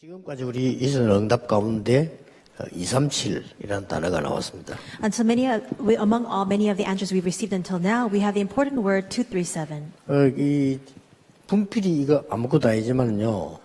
지금까지 우리 있은 응답 가운데 237이라는 단어가 나왔습니다. Until many of the answers we've received until now, we have the important word 237. 이 분필이 이거 아무것도 아니지만요,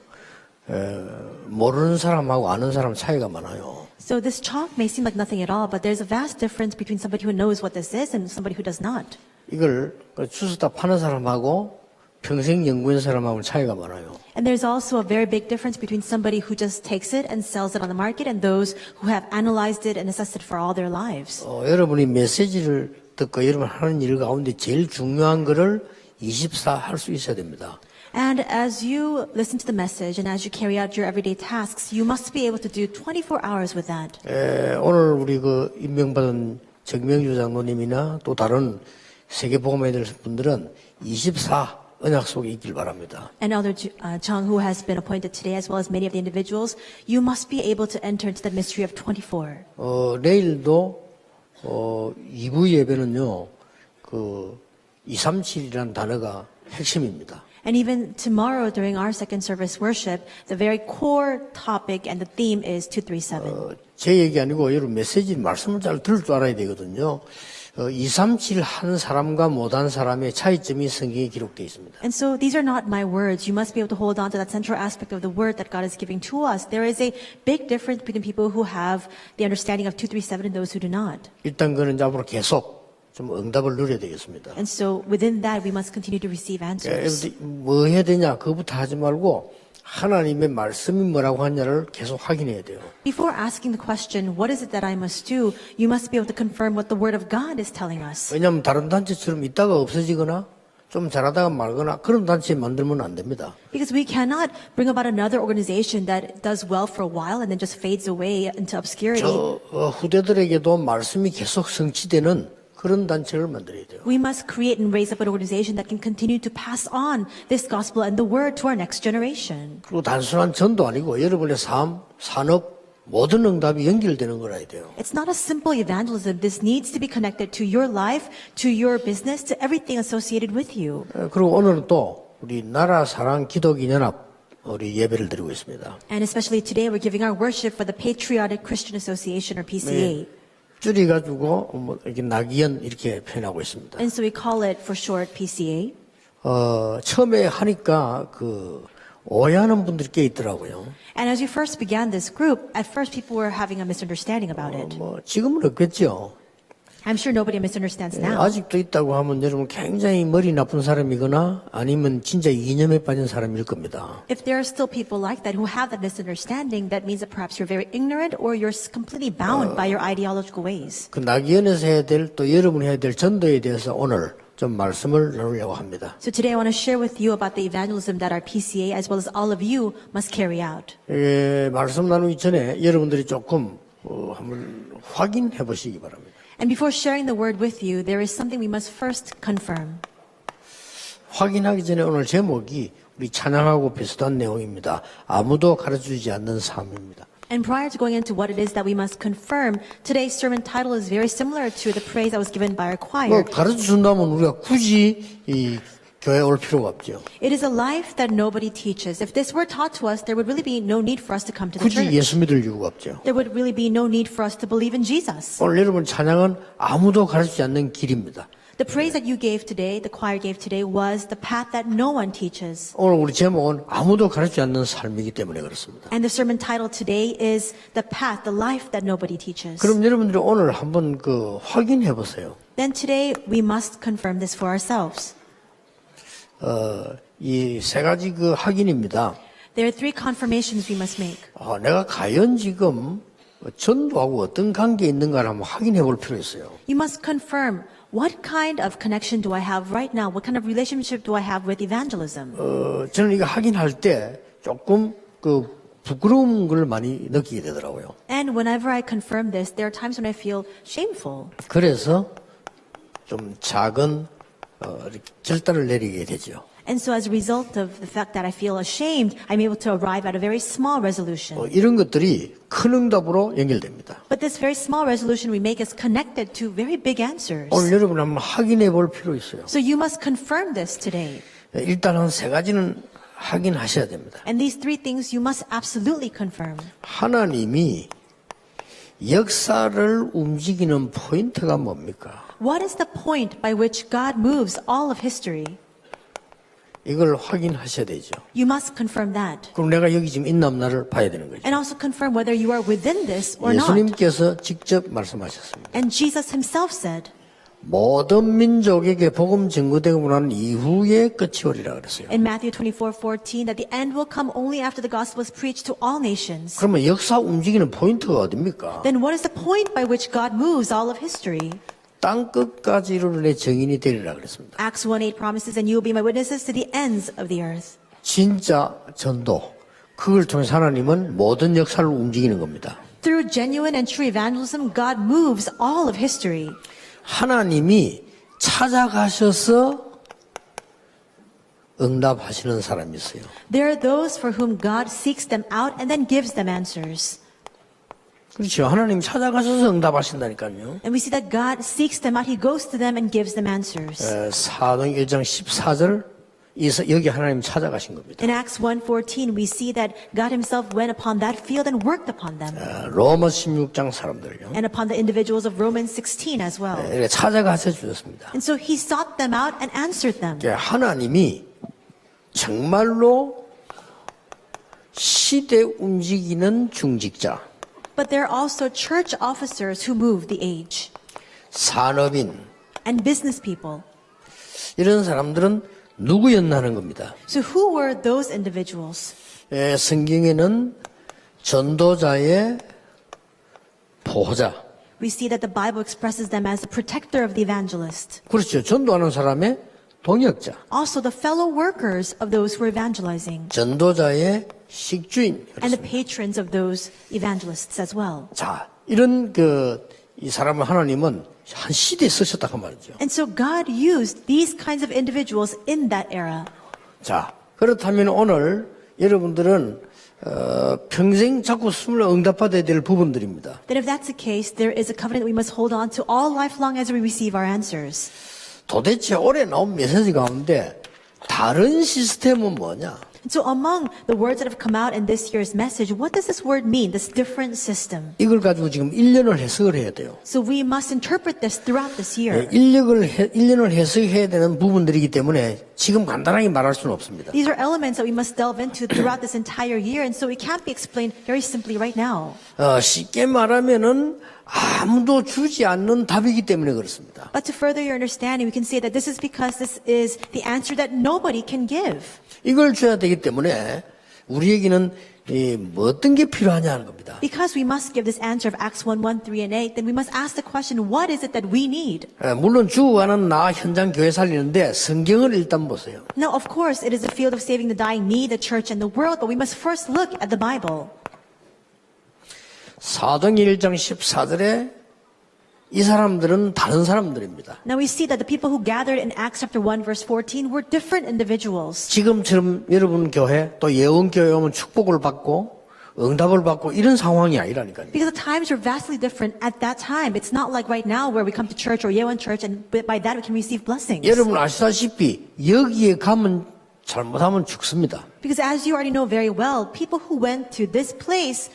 모르는 사람하고 아는 사람 차이가 많아요. So this chalk may seem like nothing at all, but there's a vast difference between somebody who knows what this is and somebody who does not. 이걸 주워다 파는 사람하고 평생 연구한 사람하고는 차이가 많아요. And there's also a very big difference between somebody who just takes it and sells it on the market and those who have analyzed it and assessed it for all their lives. 여러분이 메시지를 듣고 여러분 하는 일 가운데 제일 중요한 거를 24 할 수 있어야 됩니다. And as you listen to the message and as you carry out your everyday tasks, you must be able to do 24 hours with that. 오늘 우리 임명받은 정명주 장로님이나 또 다른 세계복음에 대한 분들은 24 언약 속에 있길 바랍니다. And Elder Chung, who has been appointed today, as well as many of the individuals, you must be able to enter into the mystery of 24. 내일도 2부 예배는요, 237이라는 단어가 핵심입니다. And even tomorrow during our second service worship, the very core topic and the theme is 237. 제 얘기 아니고 여러분 메시지 말씀을 잘 들을 줄 알아야 되거든요. 237 한 사람과 못한 사람의 차이점이 성경에 기록되어 있습니다. And so these are not my words. You must be able to hold on to that central aspect of the word that God is giving to us. There is a big difference between people who have the understanding of 237 and those who do not. 일단 그는 이제 앞으로 계속 좀 응답을 누려야 되겠습니다. And so within that, we must continue to receive answers. 뭐 해야 되냐 그거부터 하지 말고 하나님의 말씀이 뭐라고 하냐를 계속 확인해야 돼요. Before asking the question, what is it that I must do, you must be able to confirm what the Word of God is telling us. 왜냐하면 다른 단체처럼 있다가 없어지거나 좀 잘하다가 말거나 그런 단체 만들면 안 됩니다. Because we cannot bring about another organization that does well for a while and then just fades away into obscurity. 후대들에게도 말씀이 계속 성취되는 그런 단체를 만들어야 돼요. We must create and raise up an organization that can continue to pass on this gospel and the word to our next generation. 그리고 단순한 전도 아니고 여러분의 삶, 산업, 모든 응답이 연결되는 거라야 돼요. It's not a simple evangelism. This needs to be connected to your life, to your business, to everything associated with you. 그리고 오늘은 또 우리 나라 사랑 기독인연합 우리 예배를 드리고 있습니다. And especially today, we're giving our worship for the Patriotic Christian Association, or PCA. 줄여가지고 이렇게 나기연 이렇게 표현하고 있습니다. And so we call it for short PCA. 처음에 하니까 오해하는 분들이 꽤 있더라고요. And as we first began this group, at first people were having a misunderstanding about it. 지금은 없겠죠. I'm sure nobody misunderstands now. 아직도 있다고 하면 여러분 굉장히 머리 나쁜 사람이거나 아니면 진짜 이념에 빠진 사람일 겁니다. If there are still people like that who have that misunderstanding, that means that perhaps you're very ignorant or you're completely bound by your ideological ways. 그 나기연에서 해야 될 또 여러분이 해야 될 전도에 대해서 오늘 좀 말씀을 나누려고 합니다. So today I want to share with you about the evangelism that our PCA as well as all of you must carry out. 말씀 나누기 전에 여러분들이 조금 한번 확인해 보시기 바랍니다. And before sharing the word with you, there is something we must first confirm. 확인하기 전에 오늘 제목이 우리 찬양하고 비슷한 내용입니다. 아무도 가르쳐주지 않는 삶입니다. And prior to going into what it is that we must confirm, today's sermon title is very similar to the praise that was given by our choir. 가르쳐준다면 우리가 굳이 이 교회에 올 필요가 없죠. It is a life that nobody teaches. If this were taught to us, there would really be no need for us to come to the 굳이 church. 예수 믿을 이유가 없죠. There would really be no need for us to believe in Jesus. 오늘 여러분 찬양은 아무도 가르치지 않는 길입니다. The praise that you gave today, the choir gave today, was the path that no one teaches. 오늘 우리 제목은 아무도 가르치지 않는 삶이기 때문에 그렇습니다. And the sermon title today is the path, the life that nobody teaches. 그럼 여러분들이 오늘 한번 확인해 보세요. Then today we must confirm this for ourselves. 이 세 가지 확인입니다. There are three confirmations we must make. 내가 과연 지금 전도하고 어떤 관계에 있는가를 한번 확인해 볼 필요가 있어요. You must confirm what kind of connection do I have right now? What kind of relationship do I have with evangelism? 저는 이거 확인할 때 조금 부끄러운 걸 많이 느끼게 되더라고요. And whenever I confirm this, there are times when I feel shameful. 그래서 좀 작은 결단을 내리게 되죠. And so as a result of the fact that I feel ashamed, I'm able to arrive at a very small resolution. 이런 것들이 큰 응답으로 연결됩니다. But this very small resolution we make is connected to very big answers. 오늘 여러분 한번 확인해 볼 필요 있어요. So you must confirm this today. 일단 한 세 가지는 확인하셔야 됩니다. And these three things you must absolutely confirm. 하나님이 역사를 움직이는 포인트가 뭡니까? What is the point by which God moves all of history? 이걸 확인하셔야 되죠. You must confirm that. 그럼 내가 여기 지금 있나 없나를 봐야 되는 거죠. And also confirm whether you are within this or not. 예수님께서 직접 말씀하셨습니다. And Jesus himself said, 모든 민족에게 복음 증거되고 난 이후에 끝이 오리라 그랬어요. in Matthew 24:14, that the end will come only after the gospel is preached to all nations. 그러면 역사 움직이는 포인트가 어딥니까? Then what is the point by which God moves all of history? 땅 끝까지를 내 증인이 되리라 그랬습니다. Acts 1:8 promises, and you will be my witnesses to the ends of the earth. 진짜 전도, 그걸 통해서 하나님은 모든 역사를 움직이는 겁니다. Through genuine and true evangelism, God moves all of history. 하나님이 찾아가셔서 응답하시는 사람이 있어요. There are those for whom God seeks them out and then gives them answers. 그렇죠. 하나님 찾아가셔서 응답하신다니까요. And we see that God seeks them out. He goes to them and gives them answers. 사도행 1장 14절 여기 하나님 찾아가신 겁니다. In Acts 1:14, we see that God himself went upon that field and worked upon them. 로마 16장 사람들요. And upon the individuals of Romans 16 as well. 이렇게 찾아가셔 주셨습니다. And so he sought them out and answered them. 하나님이 정말로 시대 움직이는 중직자, But there are also church officers who move the age. 산업인, And business people. 이런 사람들은 누구였나는 겁니다. So who were those individuals? 성경에는 전도자의 보호자. We see that the Bible expresses them as the protector of the evangelist. 그렇죠. 전도하는 사람의 동역자. Also the fellow workers of those who are evangelizing. 전도자의 식주인. And the patrons of those evangelists as well. 자, 이런 이 사람을 하나님은 한 시대에 쓰셨다 그 말이죠. And so God used these kinds of individuals in that era. 자, 그렇다면 오늘 여러분들은 평생 자꾸 숨을 응답받아야 될 부분들입니다. Then if that's the case, there is a covenant we must hold on to all lifelong as we receive our answers. 도대체 올해 나온 메시지 가운데 다른 시스템은 뭐냐? And so among the words that have come out in this year's message, what does this word mean, this different system? 이걸 가지고 지금 1년을 해석을 해야 돼요. So we must interpret this throughout this year. 1년을 해석해야 되는 부분들이기 때문에 지금 간단하게 말할 수는 없습니다. These are elements that we must delve into throughout this entire year, and so it can't be explained very simply right now. 쉽게 말하면은 아무도 주지 않는 답이기 때문에 그렇습니다. But to further your understanding, we can say that this is because this is the answer that nobody can give. 이걸 줘야 되기 때문에 우리에게는 뭐 어떤 게 필요하냐 하는 겁니다. Because we must give this answer of Acts 1:1, 3, and 8, then we must ask the question, what is it that we need? 물론 죽어가는 나 현장 교회 살리는데 성경을 일단 보세요. Now, of course, it is the field of saving the dying, me, the church, and the world, but we must first look at the Bible. 사도행 1장 14절에 이 사람들은 다른 사람들입니다. Now we see that the people who gathered in Acts chapter 1 verse 14 were different individuals. 지금처럼 여러분 교회 또 예원교회 오면 축복을 받고 응답을 받고 이런 상황이 아니라니까요. Because the times were vastly different at that time. It's not like right now where we come to church or Yeowon church and by that we can receive blessings. 여러분 아시다시피 여기에 가면 잘못하면 죽습니다. Because as you already know very well, people who went to this place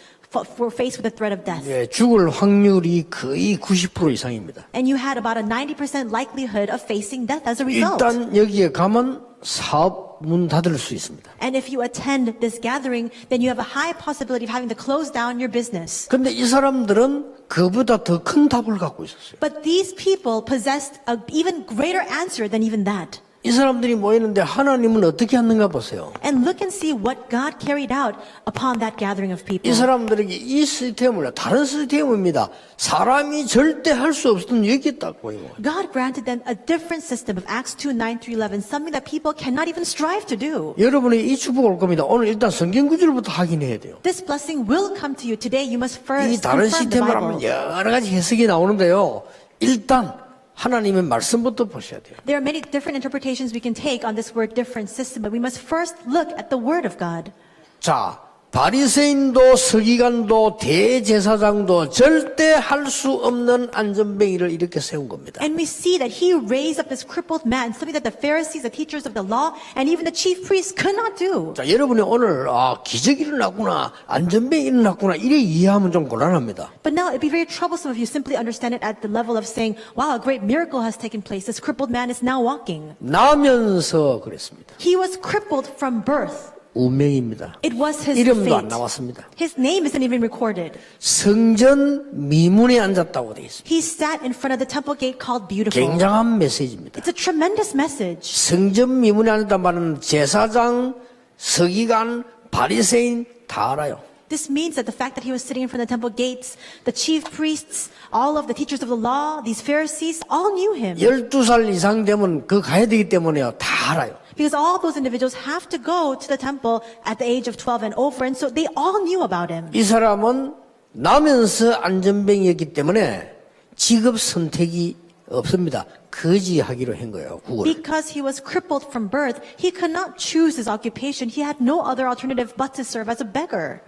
were faced with the threat of death. 죽을 확률이 거의 90% 이상입니다. And you had about a 90% likelihood of facing death as a result. 일단 여기에 가면 사업 문 닫을 수 있습니다. And if you attend this gathering, then you have a high possibility of having to close down your business. 근데 이 사람들은 그보다 더 큰 답을 갖고 있었어요. But these people possessed an even greater answer than even that. 이 사람들이 모이는데 하나님은 어떻게 하는가 보세요. And look and see what God carried out upon that gathering of people. 이 사람들에게 이 시스템을 다른 시스템입니다. 사람이 절대 할 수 없었던 여기 딱 보이고. God granted them a different system of Acts 2:9 through 11, something that people cannot even strive to do. 여러분이 이 축복 올 겁니다. 오늘 일단 성경 구절부터 확인해야 돼요. This blessing will come to you today. You must 이 first 다른 confirm the 시스템을 Bible. 하면 여러 가지 해석이 나오는데요. 일단 하나님의 말씀부터 보셔야 돼요. There are many different interpretations we can take on this word different system, but we must first look at the Word of God. 자, 바리새인도 서기관도 대제사장도 절대 할 수 없는 안전뱅이를 이렇게 세운 겁니다. And we see that he raised up this crippled man, something that the Pharisees, the teachers of the law, and even the chief priests could not do. 자, 여러분이 오늘 기적이 일어났구나, 안전뱅이 일어났구나 이래 이해하면 좀 곤란합니다. But now it'd be very troublesome if you simply understand it at the level of saying, wow, a great miracle has taken place. This crippled man is now walking. 나면서 그랬습니다. He was crippled from birth. 운명입니다. It was his 이름도 안 fate. 나왔습니다. His name isn't even recorded. 성전 미문에 앉았다고 되어 있습니다. He sat in front of the temple gate called Beautiful. 굉장한 메시지입니다. It's a tremendous message. 성전 미문에 앉았단 말은 제사장, 서기관, 바리새인 다 알아요. This means that the fact that he was sitting in front of the temple gates, the chief priests, all of the teachers of the law, these Pharisees, all knew him. 12살 이상 되면 가야 되기 때문에요. 다 알아요. Because all those individuals have to go to the temple at the age of 12 and over, and so they all knew about him. 이 사람은 나면서 안전뱅이였기 때문에 직업 선택이 없습니다. 거지하기로 한 거예요. 구걸. Because he was crippled from birth, he could not choose his occupation. He had no other alternative but to serve as a beggar.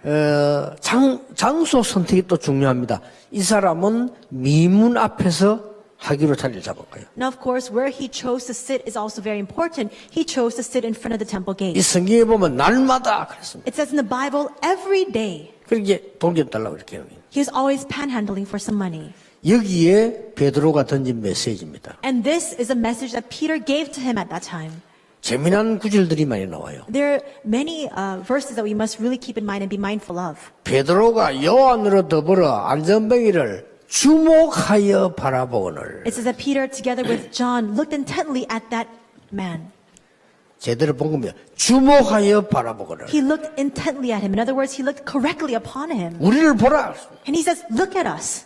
장소 선택이 또 중요합니다. 이 사람은 미문 앞에서 하기로 자리를 잡은 거예요. Now, of course, where he chose to sit is also very important. He chose to sit in front of the temple 이 gate. 성경에 보면 날마다 그랬습니다. It says in the Bible, every day, 그렇게 돈 좀 달라고 이렇게 해요. he was always panhandling for some money. 여기에 베드로가 던진 메시지입니다. And this is a message that Peter gave to him at that time. 재미난 구절들이 많이 나와요. There are many verses that we must really keep in mind and be mindful of. 베드로가 요한으로 더불어 안전뱅이를 주목하여 바라보거늘. It says that Peter, together with John, looked intently at that man. 제대로 본 겁니다. 주목하여 바라보거늘. He looked intently at him. In other words, he looked correctly upon him. 우리를 보라. And he says, look at us.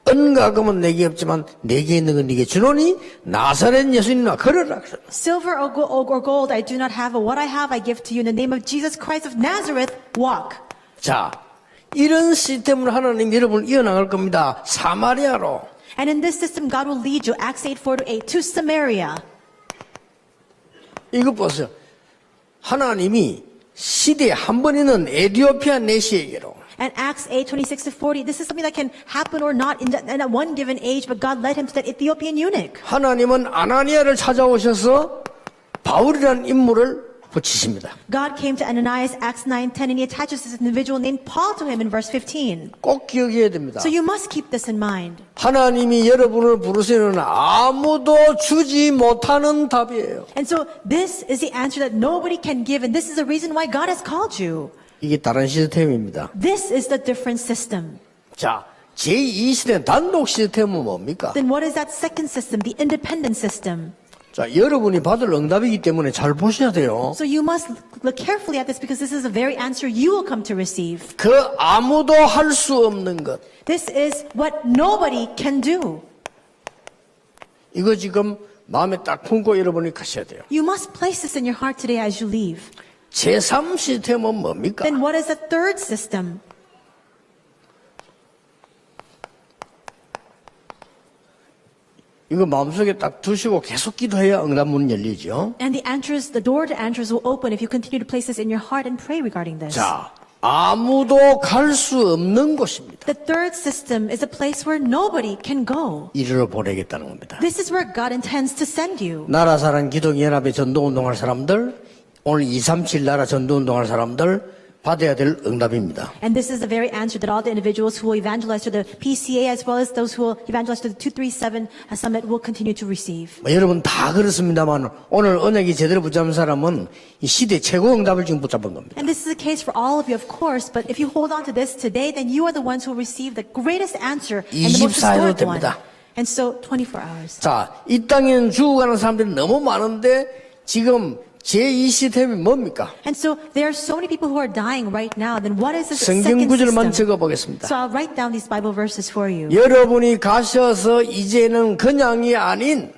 은과 금은 내게 없지만 내게 있는 건 네게 주노니 나사렛 예수님아 걸어라. Silver or gold I do not have, but what I have I give to you. In the name of Jesus Christ of Nazareth, walk. 자, 이런 시스템으로 하나님 여러분을 이어나갈 겁니다. 사마리아로. And in this system, God will lead you, Acts 8:4-8, to Samaria. 이것 보세요. 하나님이 시대에 한 번 있는 에티오피아 내시에게로 And Acts 8:26-40, this is something that can happen or not in at one given age, but God led him to that Ethiopian eunuch. 하나님은 아나니아를 찾아오셔서 바울이라는 인물을 붙이십니다. God came to Ananias, Acts 9:10, and he attaches this individual named Paul to him in verse 15. 꼭 기억해야 됩니다. So you must keep this in mind. 하나님이 여러분을 부르시는 아무도 주지 못하는 답이에요. And so this is the answer that nobody can give, and this is the reason why God has called you. 이게 다른 시스템입니다. This is the different system. 자, 제2시대 단독 시스템은 뭡니까? Then what is that second system, the independent system? 자, 여러분이 받을 응답이기 때문에 잘 보셔야 돼요. So you must look carefully at this because this is the very answer you will come to receive. 그 아무도 할 수 없는 것. This is what nobody can do. 이거 지금 마음에 딱 품고 여러분이 가셔야 돼요. You must place this in your heart today as you leave. 제3 시스템은 뭡니까? Then what is the third system? 이거 마음속에 딱 두시고 계속 기도해야 응답문은 열리죠. And the door to answers will open if you continue to place this in your heart and pray regarding this. 자, 아무도 갈 수 없는 곳입니다. The third system is a place where nobody can go. 이리로 보내겠다는 겁니다. This is where God intends to send you. 나라사랑 기독연합에 전도운동할 사람들, 오늘 237 나라 전도운동할 사람들 받아야 될 응답입니다. And this is the very answer that all the individuals who will evangelize to the PCA as well as those who will evangelize to the 237 Summit will continue to receive. 여러분 다 그렇습니다만 오늘 언약이 제대로 붙잡은 사람은 이 시대 최고 응답을 지금 붙잡은 겁니다. And this is the case for all of you, of course, but if you hold on to this today, then you are the ones who will receive the greatest answer and the most 24 historic one. 됩니다. And so, 24 hours. 자, 이 땅에는 죽어가는 사람들이 너무 많은데 지금 제2 시스템이 뭡니까? And so there are so many people who are dying right now. Then what is the 성경 second 구절만 system? 적어보겠습니다. So I'll write down these Bible verses for you. 여러분이 가셔서 이제는 그냥이 아닌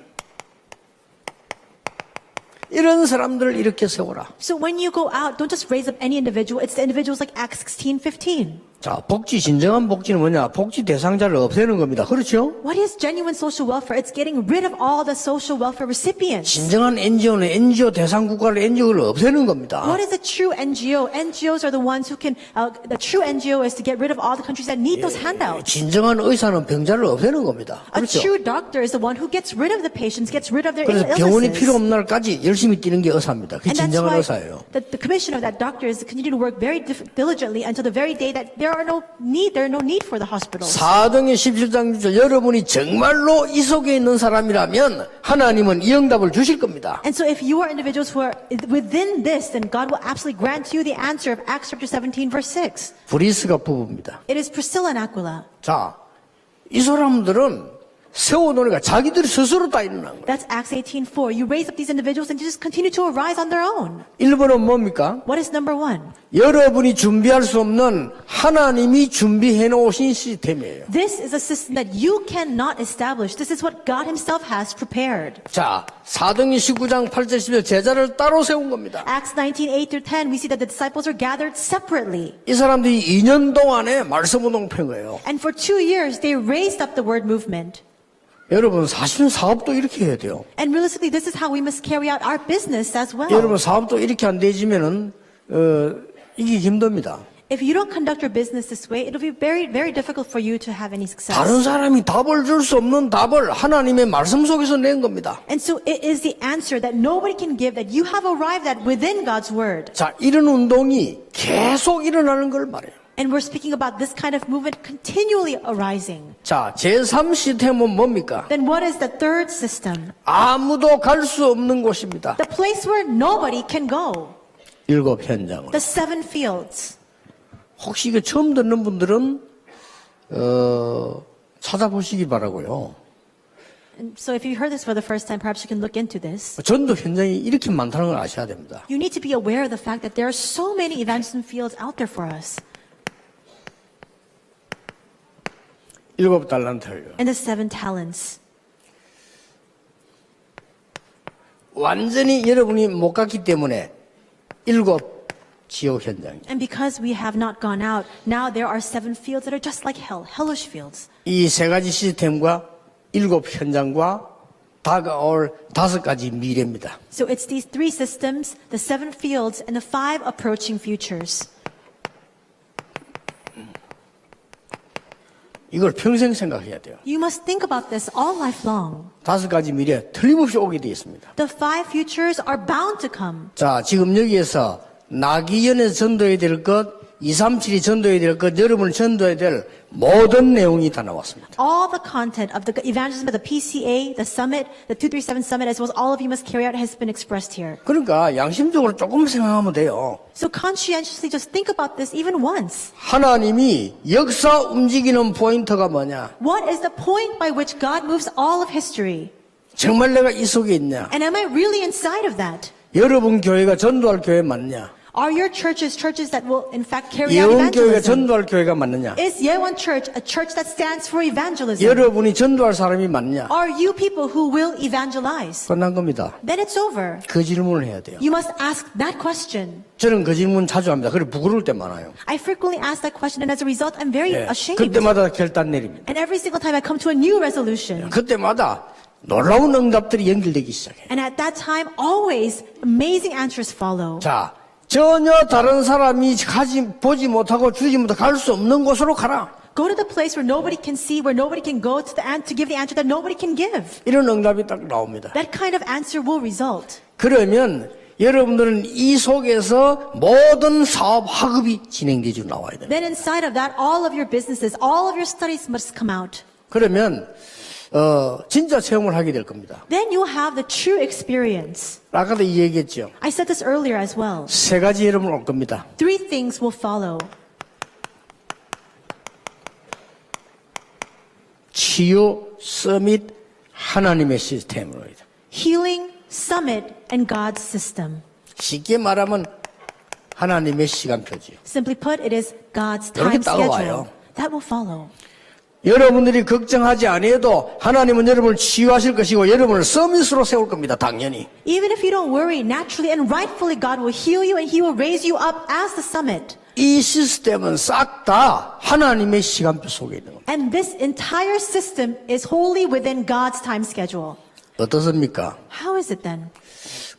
이런 사람들을 이렇게 세워라. So when you go out, don't just raise up any individual. It's the individuals like Acts 16:15. 자, 복지, 진정한 복지는 뭐냐? 복지 대상자를 없애는 겁니다. 그렇죠? What is genuine social welfare? It's getting rid of all the social welfare recipients. 진정한 NGO는 NGO 대상 국가를 NGO를 없애는 겁니다. What is a true NGO? NGOs are the ones who can, the true NGO is to get rid of all the countries that need those handouts. 진정한 의사는 병자를 없애는 겁니다. A 그렇죠? true doctor is the one who gets rid of the patients, gets rid of their 그래서 병원이 필요 illnesses. 없는 날까지 열심히 뛰는 게 의사입니다. 그게 And that's 진정한 why 의사예요. the commission of that doctor is to continue to work very diligently until the very day that there are no need for the hospitals. 4등의 17장 6절 여러분이 정말로 이 속에 있는 사람이라면 하나님은 이 응답을 주실 겁니다. And so if you are individuals who are within this, then God will absolutely grant you the answer of Acts chapter 17 verse 6. 브리스가 부부입니다. It is Priscilla and Aquila. 자, 이 사람들은 세워놓으니까 자기들이 스스로 다 일어난 거예요. That's Acts 18:4. You raise up these individuals and just continue to arise on their own. 1번은 뭡니까? What is number one? 여러분이 준비할 수 없는 하나님이 준비해 놓으신 시스템이에요. This is a system that you cannot establish. This is what God himself has prepared. 자, 4등이 19장 8절 10절 제자를 따로 세운 겁니다. Acts 19:8-10, we see that the disciples are gathered separately. 이 사람들이 2년 동안에 말씀 운동 편 거예요. And for 2 years, they raised up the word movement. 여러분 사실은 사업도 이렇게 해야 돼요. And realistically, this is how we must carry out our business as well. 여러분 사업도 이렇게 안 되지면은 이게 힘듭니다. If you don't conduct your business this way, it'll be very, very difficult for you to have any success. 다른 사람이 답을 줄 수 없는 답을 하나님의 말씀 속에서 낸 겁니다. And so it is the answer that nobody can give that you have arrived at within God's word. 자, 이런 운동이 계속 일어나는 걸 말해요. And we're speaking about this kind of movement continually arising. 자, 제3 시스템은 뭡니까? Then what is the third system? 아무도 갈 수 없는 곳입니다. The place where nobody can go. 7 현장을. The 7 fields. 혹시 이거 처음 듣는 분들은 찾아보시기 바라고요. And so if you heard this for the first time, perhaps you can look into this. 전도 현장이 이렇게 많다는 걸 아셔야 됩니다. You need to be aware of the fact that there are so many evangelism fields out there for us. 7달란트를요. And the 7 talents. 완전히 여러분이 못 갔기 때문에 7 지옥 현장. And because we have not gone out, now there are 7 fields that are just like hell, hellish fields. 이 세 가지 시스템과 7 현장과 다가올 5가지 미래입니다. So it's these 3 systems, the 7 fields, and the 5 approaching futures. 이걸 평생 생각해야 돼요. You must think about this all life long. 5가지 미래 틀림없이 오게 되어 있습니다. The 5 futures are bound to come. 자, 지금 여기에서 나기연에서 전도해야 될 것, 237이 전도해야 될 것, 여러분을 전도해야 될 모든 내용이 다 나왔습니다. All the content of the evangelism of the PCA, the summit, the 237 summit, as well as all of you must carry out has been expressed here. 그러니까 양심적으로 조금 생각하면 돼요. So conscientiously just think about this even once. 하나님이 역사 움직이는 포인트가 뭐냐? What is the point by which God moves all of history? 정말 내가 이 속에 있냐? And am I really inside of that? 여러분 교회가 전도할 교회 맞냐? Are your churches churches that will in fact carry out 예원 교회가 evangelism? 전도할 교회가 맞느냐? Is Yewon Church a church that stands for evangelism? 여러분이 전도할 사람이 맞냐? Are you people who will evangelize? 끝난 겁니다. Then it's over. 그 질문을 해야 돼요. You must ask that question. 저는 그 질문 자주 합니다. 그래 부끄러울 때 많아요. I frequently ask that question, and as a result, I'm very 예. ashamed. 그때마다 결단 내립니다. And every single time I come to a new resolution. 그때마다 놀라운 응답들이 연결되기 시작해요. And at that time, always amazing answers follow. 자, 전혀 다른 사람이 보지 못하고 주지 못하고 갈 수 없는 곳으로 가라. Go to the place where nobody can see, where nobody can go to give the answer that nobody can give. 이런 응답이 딱 나옵니다. That kind of answer will result. 그러면 여러분들은 이 속에서 모든 사업 학업이 진행되지 나와야 돼요. Then inside of that, all of your businesses, all of your studies must come out. 그러면 진짜 체험을 하게 될 겁니다. Then you'll have the true experience. 아까도 이 얘기했죠. I said this earlier as well. 3가지 여러분 올 겁니다. 3 things will follow. 치유, 서밋, 하나님의 시스템으로. Healing, summit, and God's system. 쉽게 말하면 하나님의 시간표지요. Simply put, it is God's 이렇게 time 따라와요. schedule. That will follow. 여러분들이 걱정하지 않아도 하나님은 여러분을 치유하실 것이고 여러분을 서밋으로 세울 겁니다. 당연히. Even if you don't worry, naturally and rightfully God will heal you and He will raise you up as the summit. 이 시스템은 싹 다 하나님의 시간표 속에 있는 겁니다. And this entire system is wholly within God's time schedule. 어떻습니까? How is it then?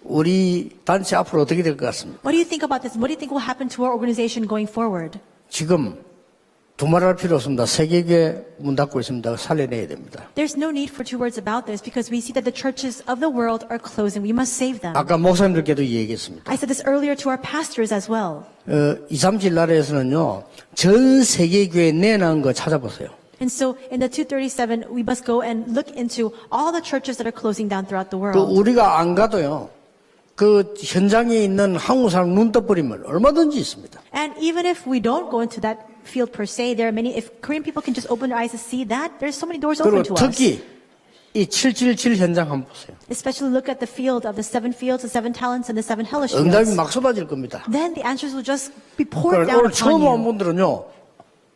우리 단체 앞으로 어떻게 될 것 같습니까? What do you think about this? What do you think will happen to our organization going forward? 지금 두말할 필요 없습니다. 세계교회 문 닫고 있습니다. 살려내야 됩니다. There's no need for two words about this because we see that the churches of the world are closing. We must save them. 아까 목사님들께도 얘기했습니다. I said this earlier to our pastors as well. 237 나라에서는요, 전 세계교회 내놓은 거 찾아보세요. And so in the 237, we must go and look into all the churches that are closing down throughout the 그 world. 우리가 안 가도요, 그 현장에 있는 한국 사람 눈 떠버리면 얼마든지 있습니다. And even if we don't go into that field per se, there are many, if Korean people can just open their eyes to see that, there's so many doors 그리고 open to us. 특히 이 777 현장 한번 보세요. Especially look at the field of the 7 fields, the 7 talents, and the 7 hellish 응답이 fields. 막 쏟아질 겁니다. Then the answers will just be poured 그러니까 down 오늘 upon 처음 온 you. 분들은요,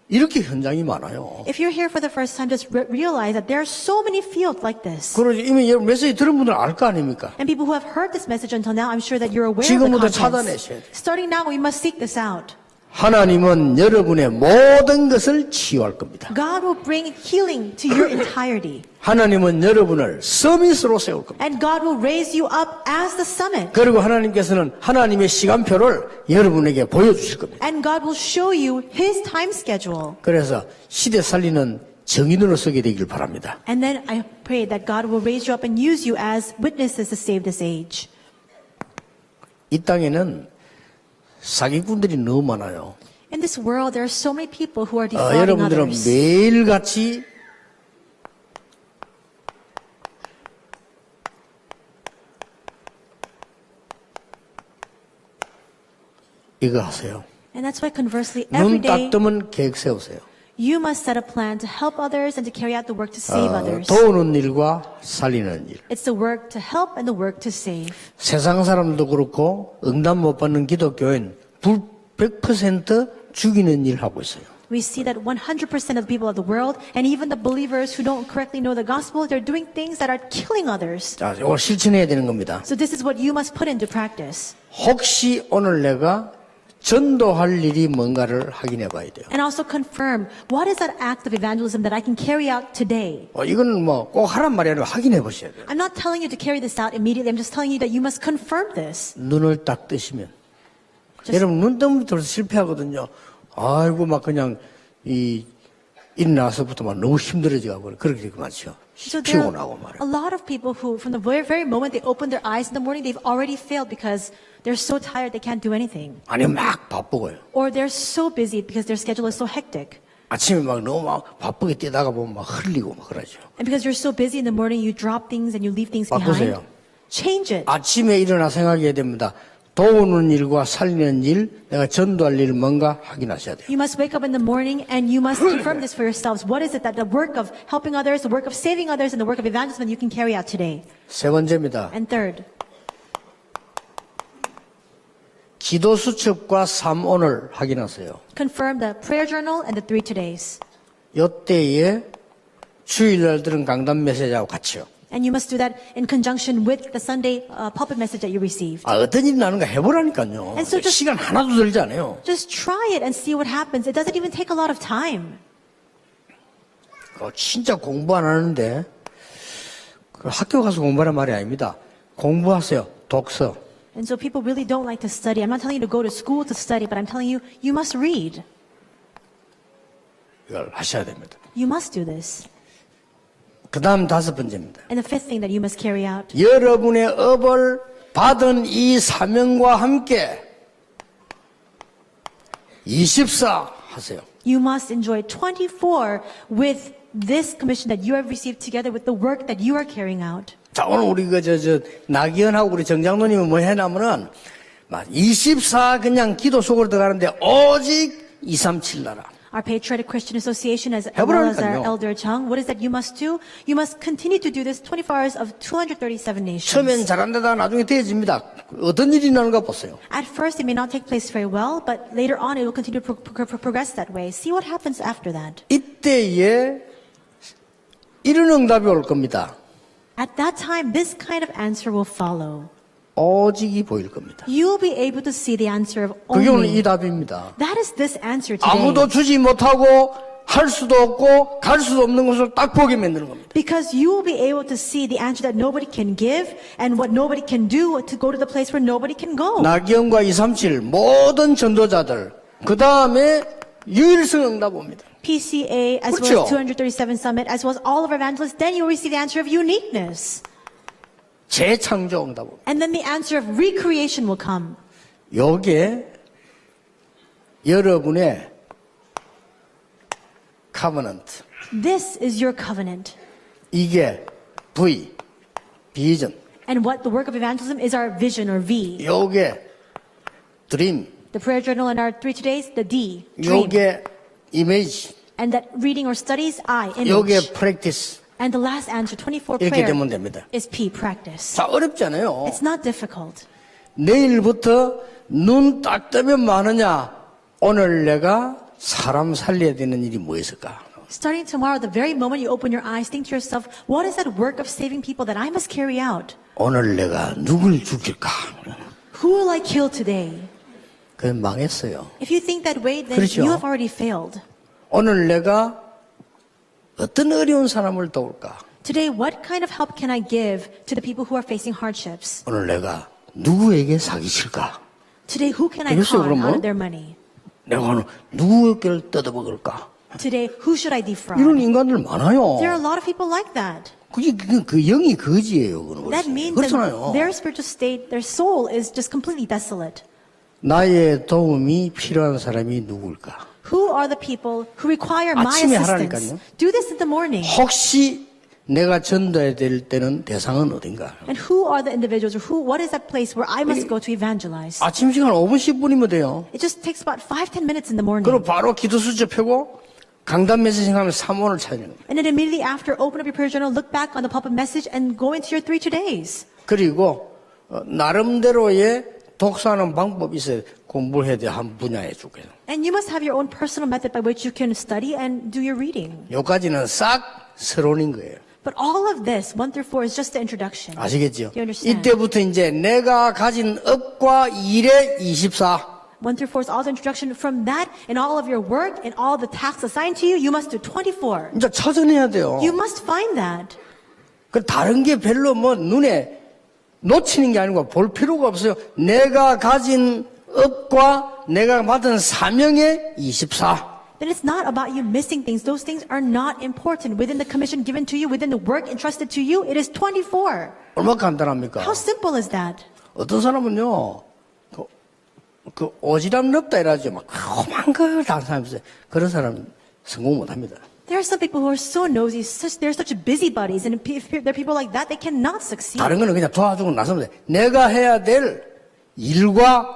이렇게 현장이 많아요. If you're here for the first time, just realize that there are so many fields like this. 그리고 이미 여러분 메시지 들은 분들은 알 거 아닙니까? And people who have heard this message until now, I'm sure that you're aware of the 지금부터 contents. 찾아내셔야 돼요. Starting now, we must seek this out. 하나님은 여러분의 모든 것을 치유할 겁니다. God will bring healing to your entirety. 하나님은 여러분을 서밋으로 세울 겁니다. And God will raise you up as the summit. 그리고 하나님께서는 하나님의 시간표를 여러분에게 보여주실 겁니다. And God will show you His time schedule. 그래서 시대 살리는 정인으로 서게 되길 바랍니다. And then I pray that God will raise you up and use you as witnesses to save this age. 이 땅에는 사기꾼들이 너무 많아요. In this world, there are so many people who are defrauding 여러분들은 others. 매일같이 이거 하세요. And that's why conversely, every 눈 딱 day, 뜨면 계획 세우세요. you must set a plan to help others and to carry out the work to save others. 도우는 일과 살리는 일. It's the work to help and the work to save. 세상 사람도 그렇고 응답 못 받는 기독교인 100% 죽이는 일 하고 있어요. We see that 100% of the people of the world, and even the believers who don't correctly know the gospel, they're doing things that are killing others. 자, 이걸 실천해야 되는 겁니다. So this is what you must put into practice. 혹시 오늘 내가 전도할 일이 뭔가를 확인해 봐야 돼요. And also confirm, what is that act of evangelism that I can carry out today? 이건 뭐 꼭 하란 말이 아니라 확인해 보셔야 돼요. I'm not telling you to carry this out immediately. I'm just telling you that you must confirm this. 눈을 딱 뜨시면 Just- 여러분 눈 뜨면 벌써 실패하거든요. 아이고 막 그냥 일어나서부터 막 너무 힘들어져가고 그렇게 되고 많죠. So there 피곤하고 are 말이에요. a lot of people who, from the very moment they open their eyes in the morning, they've already failed because they're so tired they can't do anything. 아니 막 바쁘고요. Or they're so busy because their schedule is so hectic. 아침에 막 너무 막 바쁘게 뛰다가 보면 막 흘리고 막 그러죠. And because you're so busy in the morning, you drop things and you leave things 바꾸세요. behind. Change it. 아침에 일어나 생각해야 됩니다. 도우는 일과 살리는 일, 내가 전도할 일 뭔가 확인하셔야 돼요. You must wake up in the morning and you must confirm this for yourselves. What is it that the work of helping others, the work of saving others, and the work of evangelism you can carry out today? 세 번째입니다. And third, 기도 수첩과 삶오늘 확인하세요. confirm the prayer journal and the 3 todays. 이때에 주일날 들은 강단 메시지하고 같이요. And you must do that in conjunction with the Sunday pulpit message that you received. 어떤 일이 나는가 해보라니까요. And so just- 시간 하나도 들지 않아요. Just try it and see what happens. It doesn't even take a lot of time. 진짜 공부 안 하는데 학교 가서 공부하는 말이 아닙니다. 공부하세요. 독서. And so people really don't like to study. I'm not telling you to go to school to study, but I'm telling you, you must read. 이걸 하셔야 됩니다. You must do this. 그 다음 다섯 번째입니다. And the fifth thing that you must carry out. 여러분의 업을 받은 이 사명과 함께 24 하세요. You must enjoy 24 with this commission that you have received together with the work that you are carrying out. 자, 오늘 우리 나기현하고 우리 정장로님은 뭐 해나면은 24 그냥 기도 속으로 들어가는데 오직 237 나라. Our Patriotic Christian Association, as well as our 해보라니까요. Elder Chung, what is that you must do? You must continue to do this 24 hours of 237 nations. 처음엔 잘한다가 나중에 되어집니다. 어떤 일이 나는가 보세요. At first, it may not take place very well, but later on, it will continue to progress that way. See what happens after that. 이때에 이런 응답이 올 겁니다. At that time, this kind of answer will follow. 오직이 보일 겁니다. You'll be able to see the answer of 그게 오늘 only. 이 답입니다. That is this answer today. 아무도 주지 못하고 할 수도 없고 갈 수도 없는 것을 딱 보게 만드는 겁니다. Because you will be able to see the answer that nobody can give and what nobody can do to go to the place where nobody can go. 나경과 237 모든 전도자들 그 다음에 유일성 응답입니다. PCA as 그렇죠. well as 237 Summit as well as all of our evangelists, then you'll receive the answer of uniqueness. 재창조 응답입니다. And then the answer of recreation will come. 요게 여러분의 covenant. This is your covenant. 이게 V, 비전. And what the work of evangelism is our vision or V. 요게 dream. The prayer journal and our 3 todays, the D, dream. 요게 image. And that reading or studies, I, 요게 image. practice. And the last answer, 24 이렇게 prayer, 되면 됩니다. is P, practice. 자, 어렵지 않아요. It's not difficult. 내일부터 눈 딱 뜨면 많으냐? 오늘 내가 사람 살려야 되는 일이 뭐 있을까? Starting tomorrow, the very moment you open your eyes, think to yourself, what is that work of saving people that I must carry out? 오늘 내가 누굴 죽일까? Who will I kill today? 그건 망했어요. If you think that way, then 그렇죠. you have already failed. 오늘 내가 어떤 어려운 사람을 도울까? Today, what kind of help can I give to the people who are facing hardships? 오늘 내가 누구에게 사기칠까? Today, who can I 그랬어요, con out 그러면? of their money? 내가 오늘 누구에게 뜯어먹을까? Today, who should I defraud? 이런 인간들 많아요. There are a lot of people like that. 그게 그 영이 거지예요. 그건 That 벌써. means 그렇잖아요. that their spiritual state, their soul is just completely desolate. 나의 도움이 필요한 사람이 누굴까? Who are the people who require my 아침에 assistance? 하라니까요. Do this in the morning. 혹시 내가 전도해야 될 때는 대상은 어딘가? And who are the individuals or what is that place where I must go to evangelize? 아침 시간 5분 10분이면 돼요. It just takes about 5-10 minutes in the morning. 그리고 바로 기도 수저 펴고 강단 메시지 하면 3원을 찾는 거예요. And then immediately after, open up your prayer journal, look back on the pulpit message, and go into your 3 todays. 그리고 나름대로의 독서하는 방법이 있어요. 공부해야 돼. 한 분야에 주고요. And you must have your own personal method by which you can study and do your reading. 여기까지는 싹 서론인 거예요. But all of this, 1 through 4, is just the introduction. 아시겠죠? You understand? 이때부터 이제 내가 가진 업과 일의 24. 1 through 4 is all the introduction. From that, and all of your work, and all the tasks assigned to you, you must do 24. 이제 찾아내야 돼요. You must find that. 그 다른 게 별로 뭐 눈에 놓치는 게 아니고 볼 필요가 없어요. 내가 가진 업과 내가 받은 사명의 24. Then it's not about you missing things. Those things are not important. Within the commission given to you, within the work entrusted to you, it is 24. 얼마나 간단합니까? How simple is that? 어떤 사람은요, 그 오지랖 넓다 이러죠. 막 험한 걸 다른 사람이 있어요. 그런 사람은 성공 못 합니다. There are some people who are so nosy, they're such busybodies, and if there are people like that, they cannot succeed. 다른 거는 그냥 도와주고 나서면 돼. 내가 해야 될 일과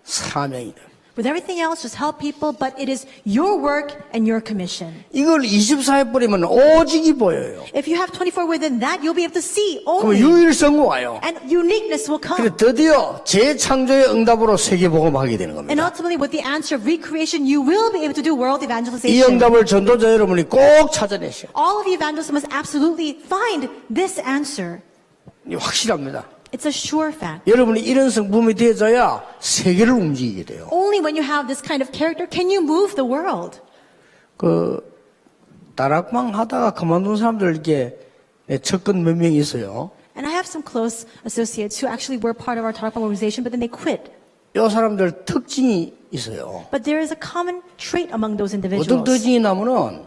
사명이다. With everything else, just help people, but it is your work and your commission. 이걸 24에 뿌리면 오직이 보여요. If you have 24 within that, you'll be able to see 그럼 only. 유일성이 와요. And uniqueness will 그래 come. 드디어 재창조의 응답으로 세계복음하게 되는 And 겁니다. ultimately, with the answer of recreation, you will be able to do world 이 evangelization. 응답을 전도자 여러분이 꼭 찾아내셔요. All of you evangelists must absolutely find this answer. 이게 확실합니다. It's a sure fact. 여러분이 이런 성품이 되어져야 세계를 움직이게 돼요. Only when you have this kind of character can you move the world. 그 다락방 하다가 그만둔 사람들 이렇게 접근 몇 명이 있어요. And I have some close associates who actually were part of our Tarapam organization, but then they quit. 이 사람들 특징이 있어요. But there is a common trait among those 어떤 individuals. 특징이 나면은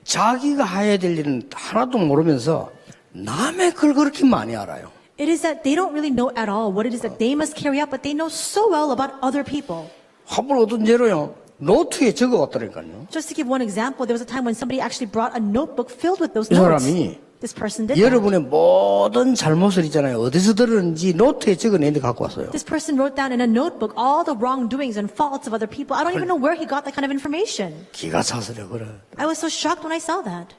자기가 해야 될 일은 하나도 모르면서 남의 걸 그렇게 많이 알아요. It is that they don't really know at all what it is that they must carry out, but they know so well about other people. 화불 어떤 죄로요? 노트에 적어왔더라니까요. Just to give one example, there was a time when somebody actually brought a notebook filled with those 이 notes. 사람이 This person did that. 여러분의 모든 잘못을 있잖아요. 어디서 들었는지 노트에 적어내는데 갖고 왔어요. This person wrote down in a notebook all the wrongdoings and faults of other people. I don't even know where he got that kind of information. 기가 차서려 그래. I was so shocked when I saw that.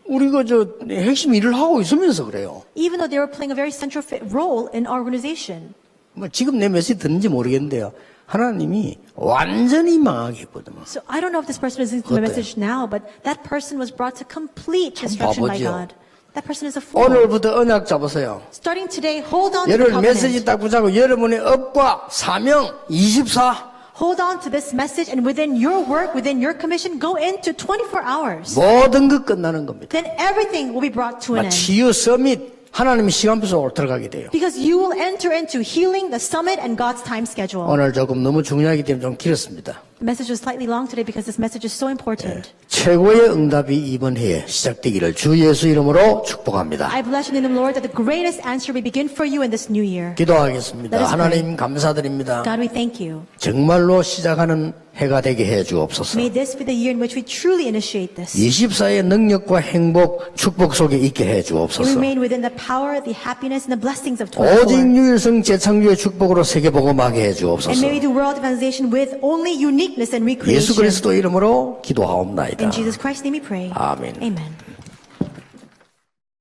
우리가 핵심 일을 하고 있으면서 그래요. Even though they were playing a very central role in our organization. 뭐 지금 내 메시지 듣는지 모르겠는데요. 하나님이 완전히 망하게 했거든요. So I don't know if this person is listening to my message now, but that person was brought to complete destruction by 바보죠. God. that person is a fool. 오늘부터 언약 잡으세요. Starting today, hold on to the 여러분 메시지 covenant. 딱 붙잡고 여러분의 업과 사명 24 Hold on to this message, and within your work, within your commission, go into 24 hours. 모든 것 끝나는 겁니다. Then everything will be brought to an end. 치유 서밋 하나님의 시간표 속으로 들어가게 돼요. Because you will enter into healing, the summit, and God's time schedule. 오늘 조금 너무 중요하기 때문에 좀 길었습니다. The message was slightly long today because this message is so important. 최고의 응답이 이번 해에 시작되기를 주 예수 이름으로 축복합니다. I bless you in the name of the Lord that the greatest answer will begin for you in this new year. 기도하겠습니다. Let us 하나님 감사드립니다. God, we thank you. 정말로 시작하는 해가 되게 해 주옵소서. May this be the year in which we truly initiate this. 24의 능력과 행복, 축복 속에 있게 해 We 주옵소서. remain within the power, the happiness, and the blessings of 오직 24. 유일성 재창조의 축복으로 세계복음하게 해 And 주옵소서. may we do world evangelization with only uniqueness and 예수 recreation. 그리스도 이름으로 기도하옵나이다. In Jesus Christ's name we pray. 아멘. Amen.